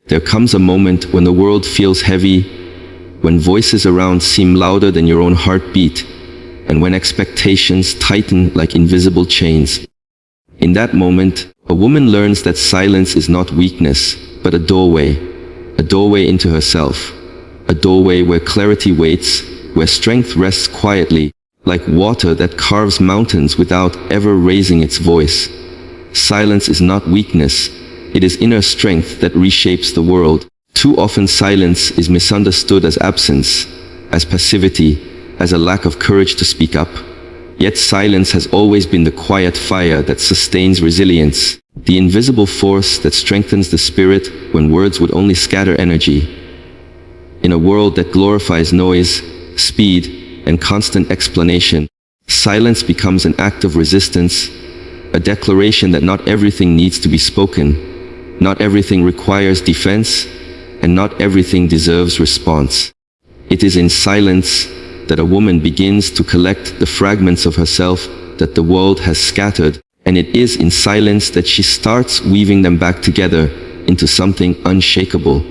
There comes a moment when the world feels heavy, when voices around seem louder than your own heartbeat, and when expectations tighten like invisible chains. In that moment, a woman learns that silence is not weakness, but a doorway into herself, a doorway where clarity waits, where strength rests quietly, like water that carves mountains without ever raising its voice. Silence is not weakness, it is inner strength that reshapes the world. Too often silence is misunderstood as absence, as passivity, as a lack of courage to speak up. Yet silence has always been the quiet fire that sustains resilience, the invisible force that strengthens the spirit when words would only scatter energy. In a world that glorifies noise, speed, and constant explanation, silence becomes an act of resistance, a declaration that not everything needs to be spoken, not everything requires defense, and not everything deserves response. It is in silence that a woman begins to collect the fragments of herself that the world has scattered, and it is in silence that she starts weaving them back together into something unshakable.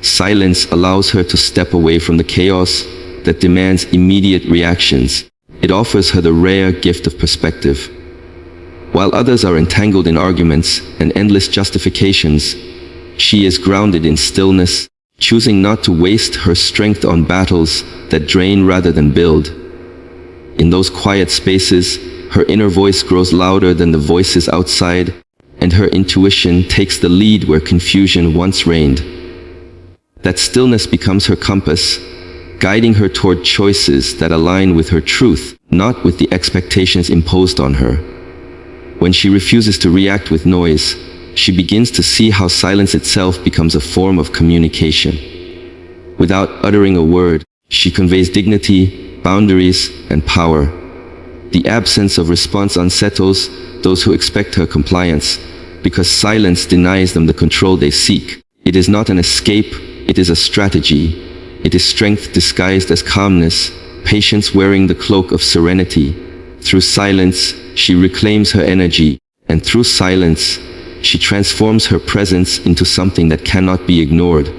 Silence allows her to step away from the chaos that demands immediate reactions. It offers her the rare gift of perspective. While others are entangled in arguments and endless justifications, she is grounded in stillness, choosing not to waste her strength on battles that drain rather than build. In those quiet spaces, her inner voice grows louder than the voices outside, and her intuition takes the lead where confusion once reigned. That stillness becomes her compass, guiding her toward choices that align with her truth, not with the expectations imposed on her. When she refuses to react with noise, she begins to see how silence itself becomes a form of communication. Without uttering a word, she conveys dignity, boundaries, and power. The absence of response unsettles those who expect her compliance, because silence denies them the control they seek. It is not an escape, it is a strategy. It is strength disguised as calmness, patience wearing the cloak of serenity. Through silence, she reclaims her energy, and through silence, she transforms her presence into something that cannot be ignored.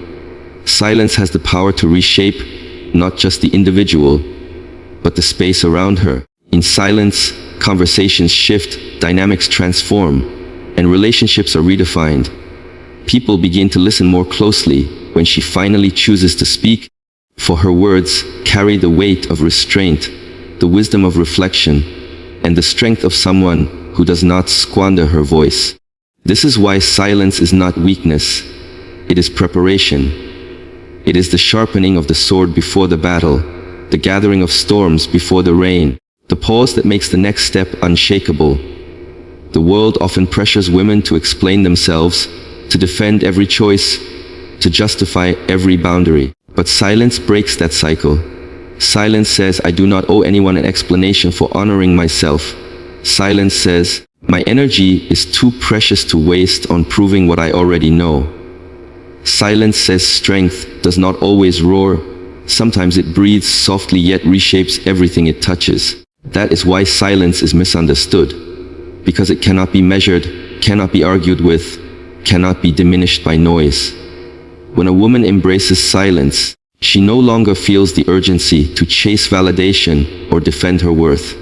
Silence has the power to reshape not just the individual, but the space around her. In silence, conversations shift, dynamics transform, and relationships are redefined. People begin to listen more closely when she finally chooses to speak, for her words carry the weight of restraint, the wisdom of reflection, and the strength of someone who does not squander her voice. This is why silence is not weakness, it is preparation. It is the sharpening of the sword before the battle, the gathering of storms before the rain, the pause that makes the next step unshakable. The world often pressures women to explain themselves, to defend every choice, to justify every boundary. But silence breaks that cycle. Silence says, I do not owe anyone an explanation for honoring myself. Silence says, my energy is too precious to waste on proving what I already know. Silence says strength does not always roar. Sometimes it breathes softly yet reshapes everything it touches. That is why silence is misunderstood. Because it cannot be measured, cannot be argued with, cannot be diminished by noise. When a woman embraces silence, she no longer feels the urgency to chase validation or defend her worth.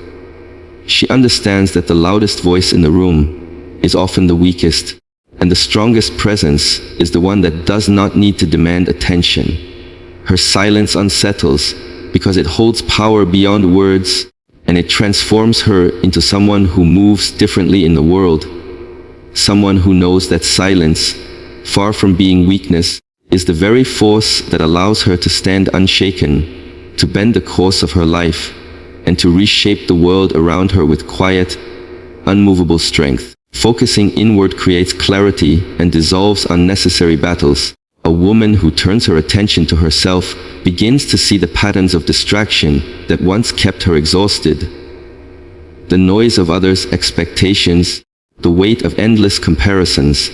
She understands that the loudest voice in the room is often the weakest, and the strongest presence is the one that does not need to demand attention. Her silence unsettles because it holds power beyond words, and it transforms her into someone who moves differently in the world. Someone who knows that silence, far from being weakness, is the very force that allows her to stand unshaken, to bend the course of her life, and to reshape the world around her with quiet, unmovable strength. Focusing inward creates clarity and dissolves unnecessary battles. A woman who turns her attention to herself begins to see the patterns of distraction that once kept her exhausted. The noise of others' expectations, the weight of endless comparisons,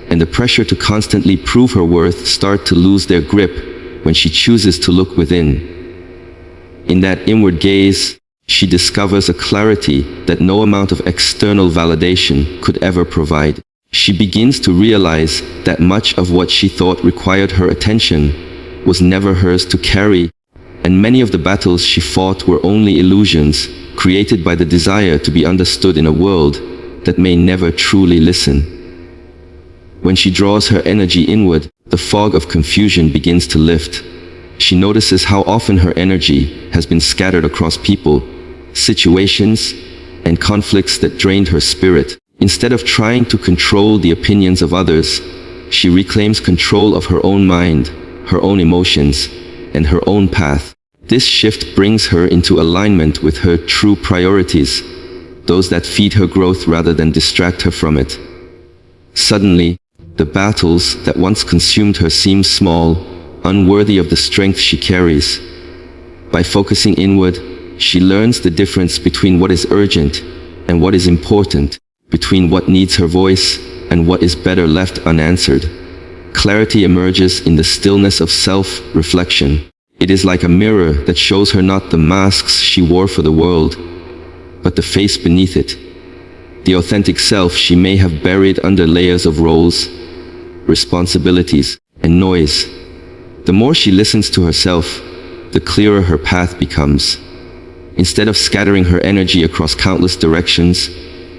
and the pressure to constantly prove her worth start to lose their grip when she chooses to look within. In that inward gaze, she discovers a clarity that no amount of external validation could ever provide. She begins to realize that much of what she thought required her attention was never hers to carry, and many of the battles she fought were only illusions created by the desire to be understood in a world that may never truly listen. When she draws her energy inward, the fog of confusion begins to lift. She notices how often her energy has been scattered across people, situations, and conflicts that drained her spirit. Instead of trying to control the opinions of others, she reclaims control of her own mind, her own emotions, and her own path. This shift brings her into alignment with her true priorities, those that feed her growth rather than distract her from it. Suddenly, the battles that once consumed her seem small, unworthy of the strength she carries. By focusing inward, she learns the difference between what is urgent and what is important, between what needs her voice and what is better left unanswered. Clarity emerges in the stillness of self-reflection. It is like a mirror that shows her not the masks she wore for the world, but the face beneath it, the authentic self she may have buried under layers of roles, responsibilities, and noise. The more she listens to herself, the clearer her path becomes. Instead of scattering her energy across countless directions,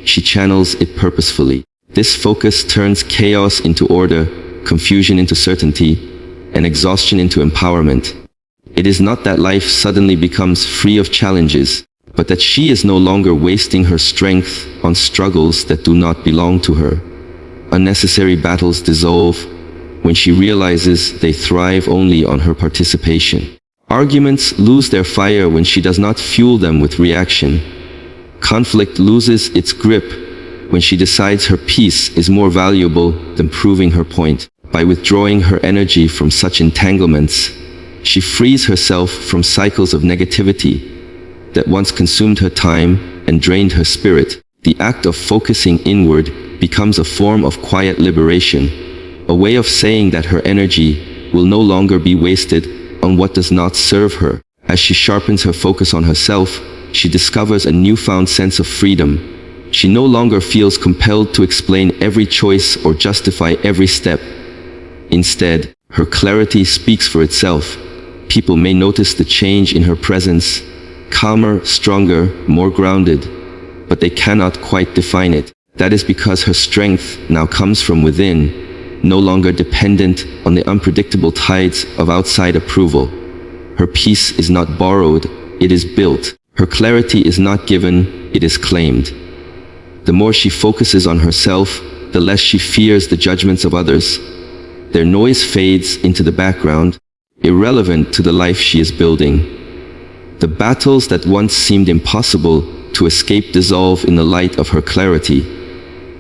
she channels it purposefully. This focus turns chaos into order, confusion into certainty, and exhaustion into empowerment. It is not that life suddenly becomes free of challenges, but that she is no longer wasting her strength on struggles that do not belong to her. Unnecessary battles dissolve when she realizes they thrive only on her participation. Arguments lose their fire when she does not fuel them with reaction. Conflict loses its grip when she decides her peace is more valuable than proving her point. By withdrawing her energy from such entanglements, she frees herself from cycles of negativity that once consumed her time and drained her spirit. The act of focusing inward becomes a form of quiet liberation, a way of saying that her energy will no longer be wasted on what does not serve her. As she sharpens her focus on herself, she discovers a newfound sense of freedom. She no longer feels compelled to explain every choice or justify every step. Instead, her clarity speaks for itself. People may notice the change in her presence, calmer, stronger, more grounded, but they cannot quite define it. That is because her strength now comes from within, no longer dependent on the unpredictable tides of outside approval. Her peace is not borrowed, it is built. Her clarity is not given, it is claimed. The more she focuses on herself, the less she fears the judgments of others. Their noise fades into the background, irrelevant to the life she is building. The battles that once seemed impossible to escape dissolve in the light of her clarity,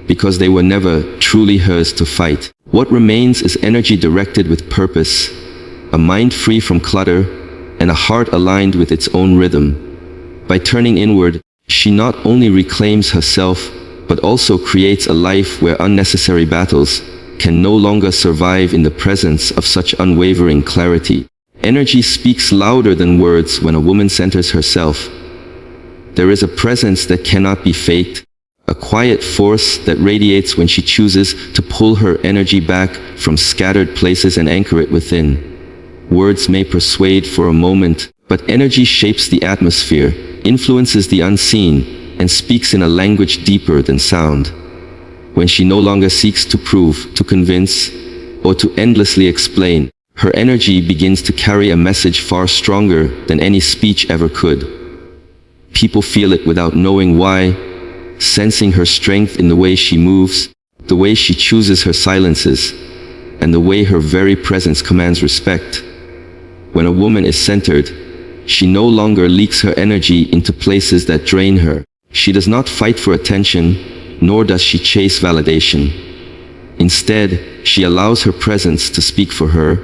because they were never truly hers to fight. What remains is energy directed with purpose, a mind free from clutter, and a heart aligned with its own rhythm. By turning inward, she not only reclaims herself, but also creates a life where unnecessary battles can no longer survive in the presence of such unwavering clarity. Energy speaks louder than words when a woman centers herself. There is a presence that cannot be faked, a quiet force that radiates when she chooses to pull her energy back from scattered places and anchor it within. Words may persuade for a moment, but energy shapes the atmosphere, influences the unseen, and speaks in a language deeper than sound. When she no longer seeks to prove, to convince, or to endlessly explain, her energy begins to carry a message far stronger than any speech ever could. People feel it without knowing why, sensing her strength in the way she moves, the way she chooses her silences, and the way her very presence commands respect. When a woman is centered, she no longer leaks her energy into places that drain her. She does not fight for attention, nor does she chase validation. Instead, she allows her presence to speak for her,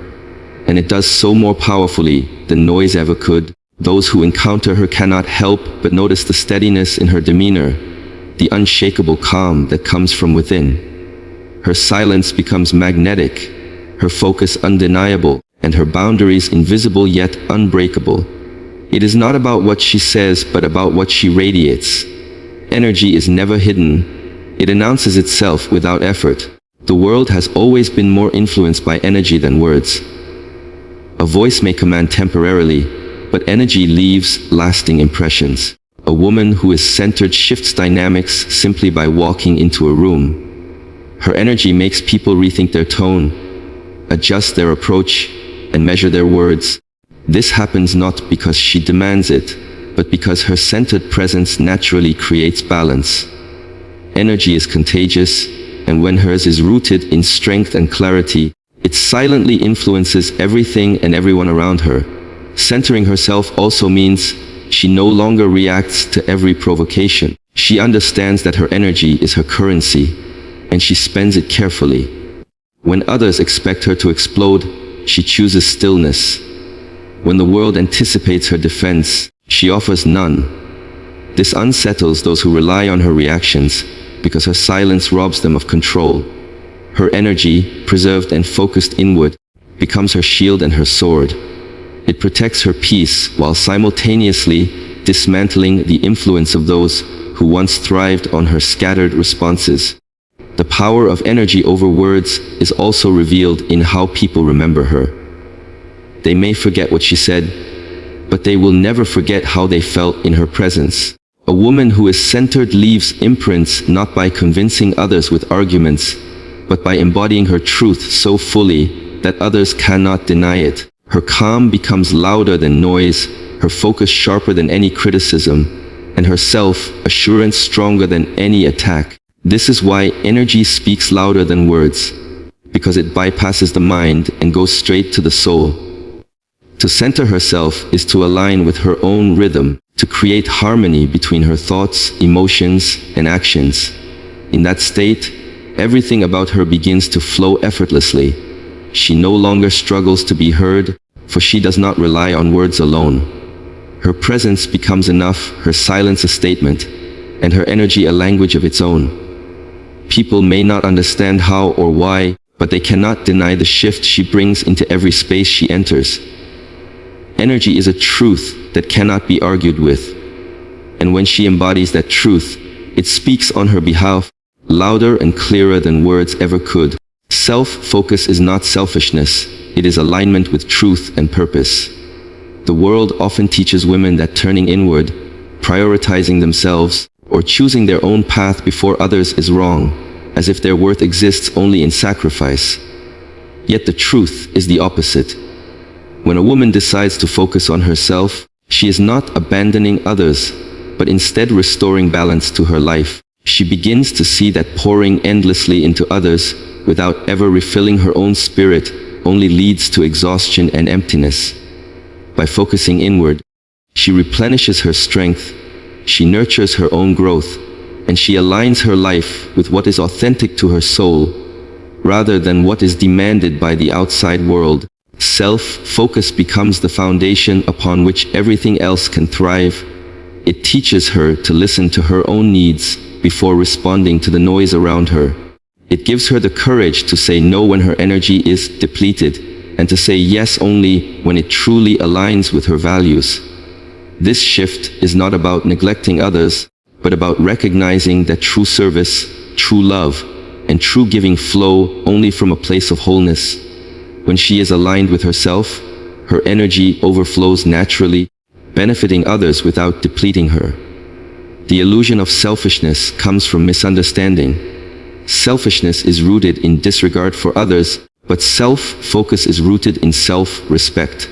and it does so more powerfully than noise ever could. Those who encounter her cannot help but notice the steadiness in her demeanor, the unshakable calm that comes from within. Her silence becomes magnetic, her focus undeniable, and her boundaries invisible yet unbreakable. It is not about what she says, but about what she radiates. Energy is never hidden, It announces itself without effort. The world has always been more influenced by energy than words. A voice may command temporarily, but energy leaves lasting impressions. A woman who is centered shifts dynamics simply by walking into a room. Her energy makes people rethink their tone, adjust their approach, and measure their words. This happens not because she demands it, but because her centered presence naturally creates balance. Energy is contagious, and when hers is rooted in strength and clarity, it silently influences everything and everyone around her. Centering herself also means she no longer reacts to every provocation. She understands that her energy is her currency, and she spends it carefully. When others expect her to explode, she chooses stillness. When the world anticipates her defense, she offers none. This unsettles those who rely on her reactions, because her silence robs them of control. Her energy, preserved and focused inward, becomes her shield and her sword. It protects her peace while simultaneously dismantling the influence of those who once thrived on her scattered responses. The power of energy over words is also revealed in how people remember her. They may forget what she said, but they will never forget how they felt in her presence. A woman who is centered leaves imprints not by convincing others with arguments, but by embodying her truth so fully that others cannot deny it. Her calm becomes louder than noise, her focus sharper than any criticism, and her self-assurance stronger than any attack. This is why energy speaks louder than words, because it bypasses the mind and goes straight to the soul. To center herself is to align with her own rhythm, to create harmony between her thoughts, emotions, and actions. In that state, everything about her begins to flow effortlessly. She no longer struggles to be heard, for she does not rely on words alone. Her presence becomes enough, her silence a statement, and her energy a language of its own. People may not understand how or why, but they cannot deny the shift she brings into every space she enters. Energy is a truth that cannot be argued with. And when she embodies that truth, it speaks on her behalf, louder and clearer than words ever could. Self-focus is not selfishness, it is alignment with truth and purpose. The world often teaches women that turning inward, prioritizing themselves, or choosing their own path before others is wrong, as if their worth exists only in sacrifice. Yet the truth is the opposite. When a woman decides to focus on herself, she is not abandoning others, but instead restoring balance to her life. She begins to see that pouring endlessly into others, without ever refilling her own spirit, only leads to exhaustion and emptiness. By focusing inward, she replenishes her strength, she nurtures her own growth, and she aligns her life with what is authentic to her soul, rather than what is demanded by the outside world. Self-focus becomes the foundation upon which everything else can thrive. It teaches her to listen to her own needs before responding to the noise around her. It gives her the courage to say no when her energy is depleted, and to say yes only when it truly aligns with her values. This shift is not about neglecting others, but about recognizing that true service, true love, and true giving flow only from a place of wholeness. When she is aligned with herself, her energy overflows naturally, benefiting others without depleting her. The illusion of selfishness comes from misunderstanding. Selfishness is rooted in disregard for others, but self-focus is rooted in self-respect.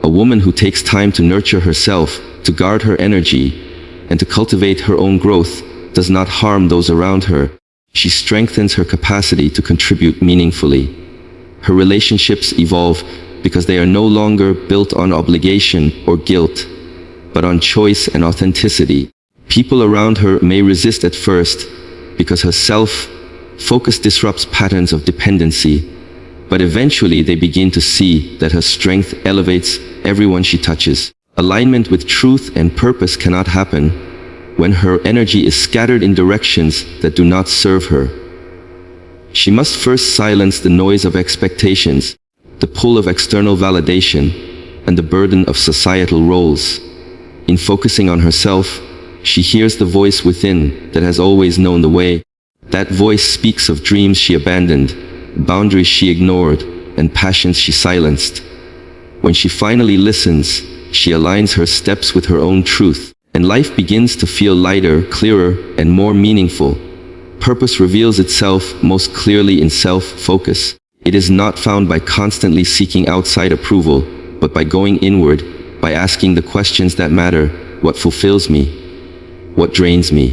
A woman who takes time to nurture herself, to guard her energy, and to cultivate her own growth does not harm those around her. She strengthens her capacity to contribute meaningfully. Her relationships evolve because they are no longer built on obligation or guilt, but on choice and authenticity. People around her may resist at first because her self-focus disrupts patterns of dependency, but eventually they begin to see that her strength elevates everyone she touches. Alignment with truth and purpose cannot happen when her energy is scattered in directions that do not serve her. She must first silence the noise of expectations, the pull of external validation, and the burden of societal roles. In focusing on herself, she hears the voice within that has always known the way. That voice speaks of dreams she abandoned, boundaries she ignored, and passions she silenced. When she finally listens, she aligns her steps with her own truth, and life begins to feel lighter, clearer, and more meaningful. Purpose reveals itself most clearly in self-focus. It is not found by constantly seeking outside approval, but by going inward, by asking the questions that matter. What fulfills me? What drains me?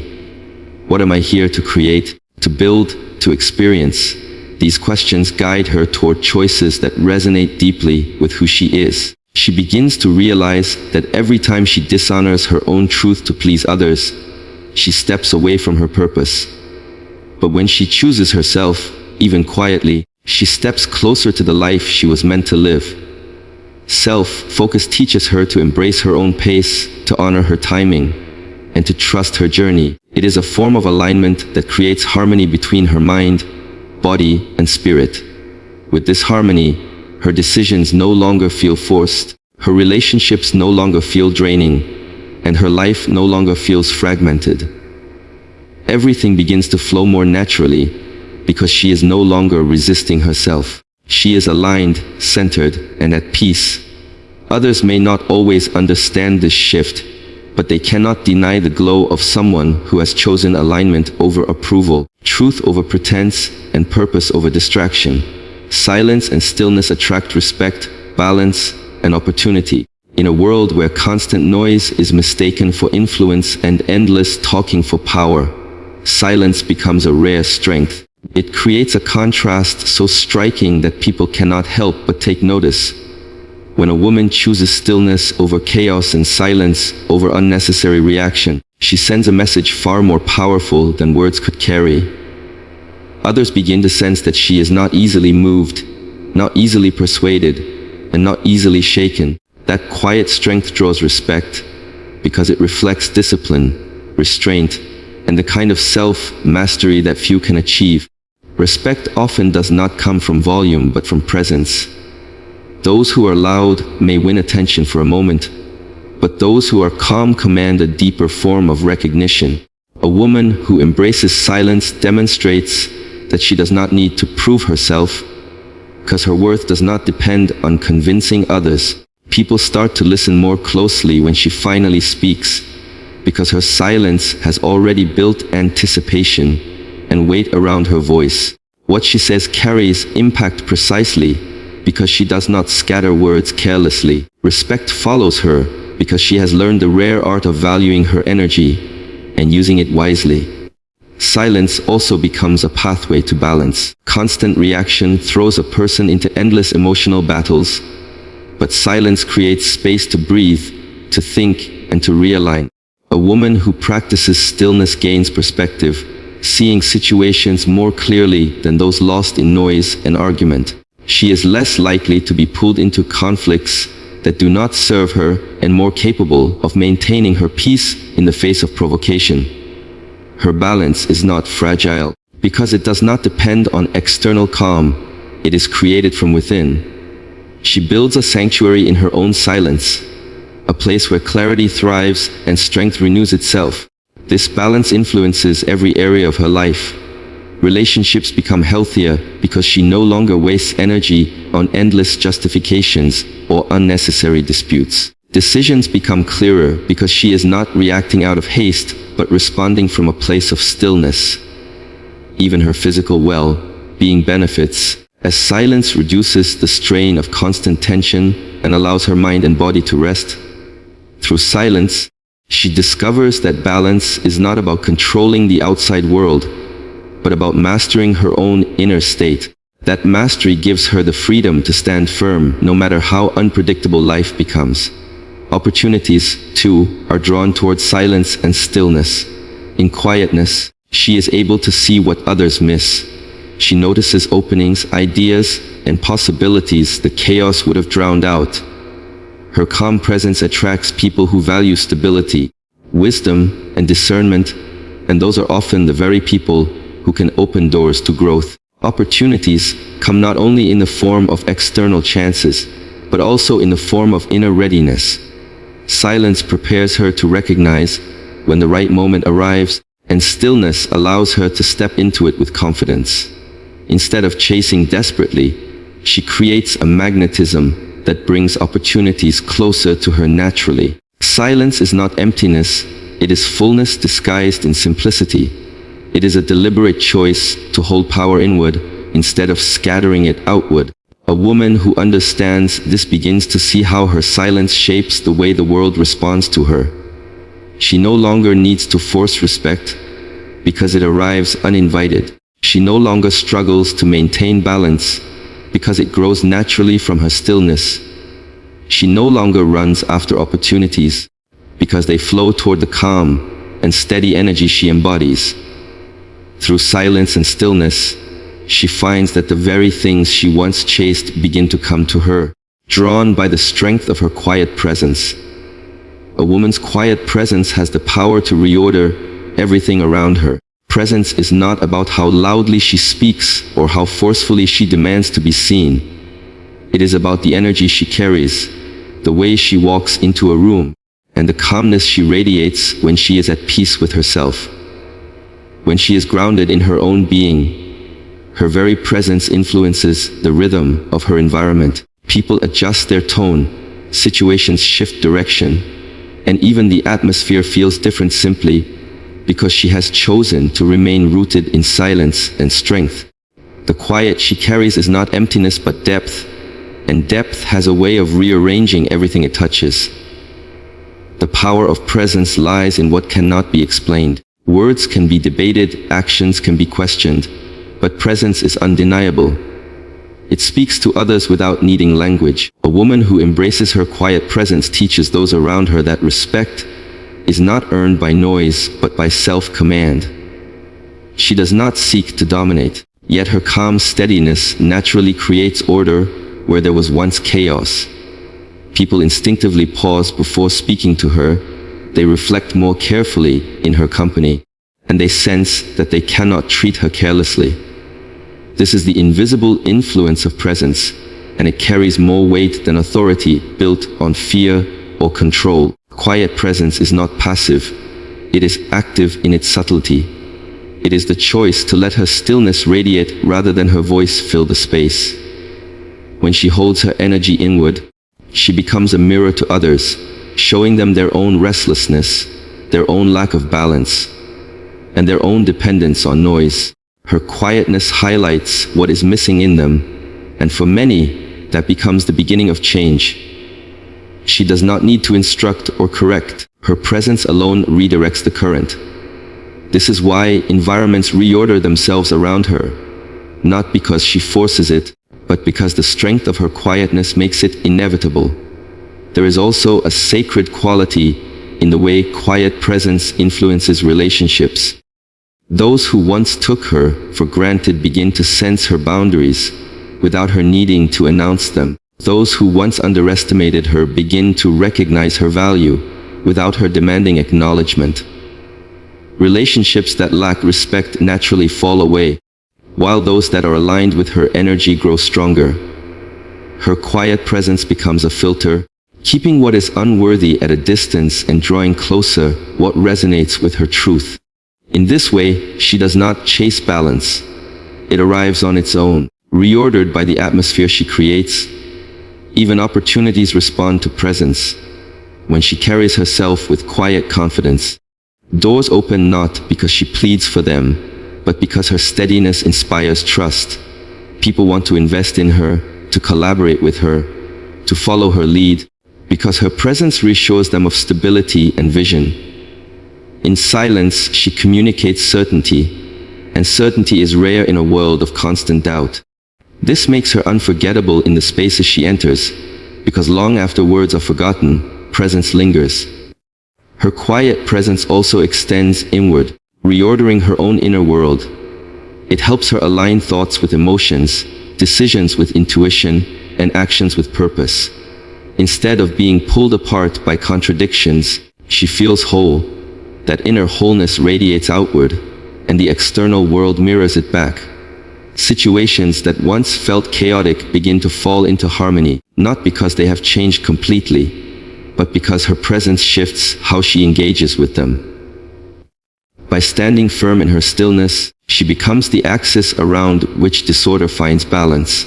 What am I here to create, to build, to experience? These questions guide her toward choices that resonate deeply with who she is. She begins to realize that every time she dishonors her own truth to please others, she steps away from her purpose. But when she chooses herself, even quietly, she steps closer to the life she was meant to live. Self-focus teaches her to embrace her own pace, to honor her timing, and to trust her journey. It is a form of alignment that creates harmony between her mind, body, and spirit. With this harmony, her decisions no longer feel forced, her relationships no longer feel draining, and her life no longer feels fragmented. Everything begins to flow more naturally because she is no longer resisting herself. She is aligned, centered, and at peace. Others may not always understand this shift, but they cannot deny the glow of someone who has chosen alignment over approval, truth over pretense, and purpose over distraction. Silence and stillness attract respect, balance, and opportunity. In a world where constant noise is mistaken for influence and endless talking for power, silence becomes a rare strength. It creates a contrast so striking that people cannot help but take notice. When a woman chooses stillness over chaos and silence over unnecessary reaction, she sends a message far more powerful than words could carry. Others begin to sense that she is not easily moved, not easily persuaded, and not easily shaken. That quiet strength draws respect because it reflects discipline, restraint, and the kind of self-mastery that few can achieve. Respect often does not come from volume but from presence. Those who are loud may win attention for a moment, but those who are calm command a deeper form of recognition. A woman who embraces silence demonstrates that she does not need to prove herself, because her worth does not depend on convincing others. People start to listen more closely when she finally speaks, because her silence has already built anticipation and weight around her voice. What she says carries impact precisely because she does not scatter words carelessly. Respect follows her because she has learned the rare art of valuing her energy and using it wisely. Silence also becomes a pathway to balance. Constant reaction throws a person into endless emotional battles, but silence creates space to breathe, to think, and to realign. A woman who practices stillness gains perspective, seeing situations more clearly than those lost in noise and argument. She is less likely to be pulled into conflicts that do not serve her and more capable of maintaining her peace in the face of provocation. Her balance is not fragile because it does not depend on external calm. It is created from within. She builds a sanctuary in her own silence, a place where clarity thrives and strength renews itself. This balance influences every area of her life. Relationships become healthier because she no longer wastes energy on endless justifications or unnecessary disputes. Decisions become clearer because she is not reacting out of haste, but responding from a place of stillness. Even her physical well-being benefits, as silence reduces the strain of constant tension and allows her mind and body to rest. Through silence, she discovers that balance is not about controlling the outside world, but about mastering her own inner state. That mastery gives her the freedom to stand firm no matter how unpredictable life becomes. Opportunities, too, are drawn towards silence and stillness. In quietness, she is able to see what others miss. She notices openings, ideas, and possibilities the chaos would have drowned out. Her calm presence attracts people who value stability, wisdom, and discernment, and those are often the very people who can open doors to growth. Opportunities come not only in the form of external chances, but also in the form of inner readiness. Silence prepares her to recognize when the right moment arrives, and stillness allows her to step into it with confidence. Instead of chasing desperately, she creates a magnetism that brings opportunities closer to her naturally. Silence is not emptiness, it is fullness disguised in simplicity. It is a deliberate choice to hold power inward instead of scattering it outward. A woman who understands this begins to see how her silence shapes the way the world responds to her. She no longer needs to force respect because it arrives uninvited. She no longer struggles to maintain balance because it grows naturally from her stillness. She no longer runs after opportunities because they flow toward the calm and steady energy she embodies. Through silence and stillness, she finds that the very things she once chased begin to come to her, drawn by the strength of her quiet presence. A woman's quiet presence has the power to reorder everything around her. Presence is not about how loudly she speaks or how forcefully she demands to be seen. It is about the energy she carries, the way she walks into a room, and the calmness she radiates when she is at peace with herself. When she is grounded in her own being, her very presence influences the rhythm of her environment. People adjust their tone, situations shift direction, and even the atmosphere feels different simply because she has chosen to remain rooted in silence and strength. The quiet she carries is not emptiness but depth, and depth has a way of rearranging everything it touches. The power of presence lies in what cannot be explained. Words can be debated, actions can be questioned, but presence is undeniable. It speaks to others without needing language. A woman who embraces her quiet presence teaches those around her that respect is not earned by noise, but by self-command. She does not seek to dominate, yet her calm steadiness naturally creates order where there was once chaos. People instinctively pause before speaking to her, they reflect more carefully in her company, and they sense that they cannot treat her carelessly. This is the invisible influence of presence, and it carries more weight than authority built on fear or control. Quiet presence is not passive, it is active in its subtlety. It is the choice to let her stillness radiate rather than her voice fill the space. When she holds her energy inward, she becomes a mirror to others, showing them their own restlessness, their own lack of balance, and their own dependence on noise. Her quietness highlights what is missing in them, and for many, that becomes the beginning of change. She does not need to instruct or correct. Her presence alone redirects the current. This is why environments reorder themselves around her, not because she forces it, but because the strength of her quietness makes it inevitable. There is also a sacred quality in the way quiet presence influences relationships. Those who once took her for granted begin to sense her boundaries without her needing to announce them. Those who once underestimated her begin to recognize her value without her demanding acknowledgement. Relationships that lack respect naturally fall away, while those that are aligned with her energy grow stronger. Her quiet presence becomes a filter, keeping what is unworthy at a distance and drawing closer what resonates with her truth. In this way, she does not chase balance. It arrives on its own, reordered by the atmosphere she creates. Even opportunities respond to presence. When she carries herself with quiet confidence, doors open not because she pleads for them, but because her steadiness inspires trust. People want to invest in her, to collaborate with her, to follow her lead, because her presence reassures them of stability and vision. In silence, she communicates certainty, and certainty is rare in a world of constant doubt. This makes her unforgettable in the spaces she enters, because long after words are forgotten, presence lingers. Her quiet presence also extends inward, reordering her own inner world. It helps her align thoughts with emotions, decisions with intuition, and actions with purpose. Instead of being pulled apart by contradictions, she feels whole. That inner wholeness radiates outward, and the external world mirrors it back. Situations that once felt chaotic begin to fall into harmony, not because they have changed completely, but because her presence shifts how she engages with them. By standing firm in her stillness, she becomes the axis around which disorder finds balance.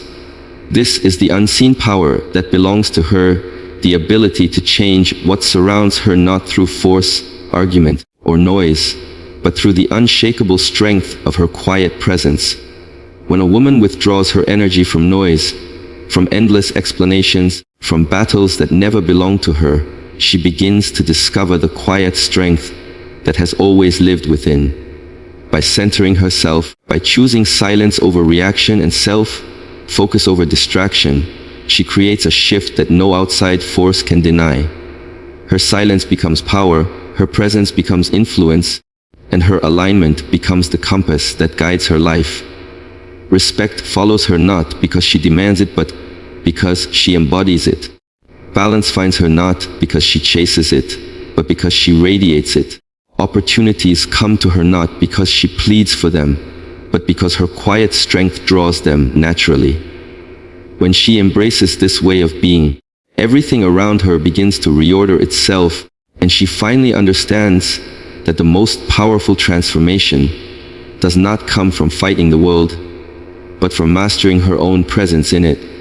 This is the unseen power that belongs to her, the ability to change what surrounds her not through force, argument, or noise, but through the unshakable strength of her quiet presence. When a woman withdraws her energy from noise, from endless explanations, from battles that never belong to her, she begins to discover the quiet strength that has always lived within. By centering herself, by choosing silence over reaction and self-focus over distraction, she creates a shift that no outside force can deny. Her silence becomes power, her presence becomes influence, and her alignment becomes the compass that guides her life. Respect follows her not because she demands it, but because she embodies it. Balance finds her not because she chases it, but because she radiates it. Opportunities come to her not because she pleads for them, but because her quiet strength draws them naturally. When she embraces this way of being, everything around her begins to reorder itself, and she finally understands that the most powerful transformation does not come from fighting the world, but from mastering her own presence in it.